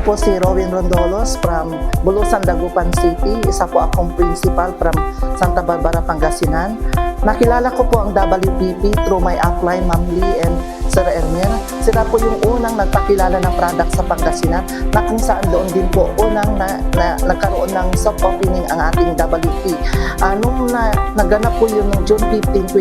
po si Rowin Rondolos from Bulusan, Dagupan City. Isa po akong principal from Santa Barbara, Pangasinan. Nakilala ko po ang WPP through my upline, Ma'am Lee and Sir Elmer. Sila po yung unang nagpakilala ng product sa Pangasinan na kung saan doon din po unang nagkaroon ng soft opening ang ating WP. Nung naganap po yun noong June 15,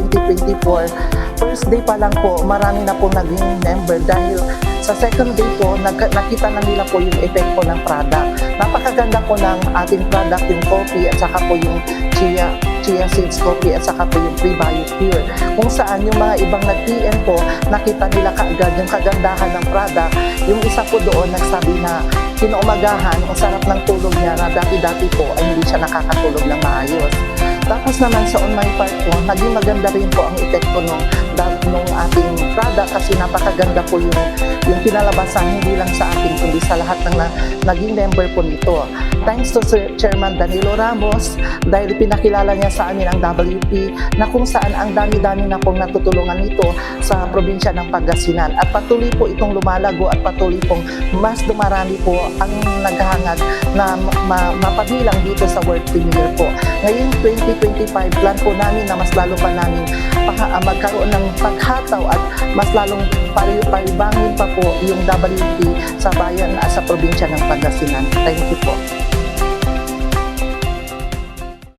2024, first day pa lang po, marami na po naging member dahil sa second day po, nakita na nila po yung effect po ng product. Napakaganda po ng ating product, yung coffee at saka po yung chia seeds coffee at saka po yung Prebio Pure. Kung saan yung mga ibang nag-PM po, nakita nila kaagad yung kagandahan ng product. Yung isa po doon nagsabi na kinaumagahan, ang sarap ng tulog niya na dati-dati po ay hindi siya nakakatulog ng maayos. Tapos naman sa on my part po, naging maganda rin po ang epekto nung ating product kasi napakaganda po yung kinalabasan hindi lang sa atin kundi sa lahat ng naging member po nito. Thanks to Sir Chairman Danilo Ramos dahil pinakilala niya sa amin ang WP na kung saan ang dami-dami na pong natutulungan nito sa probinsya ng Pangasinan. At patuloy po itong lumalago at patuloy pong mas dumarami po ang naghahangad na mapabilang dito sa world premiere po. Ngayong 2025, plan po namin na mas lalo pa namin magkaroon ng paghataw at mas lalong paribangin pa po yung WP sa bayan at sa probinsya ng Pangasinan. Thank you po.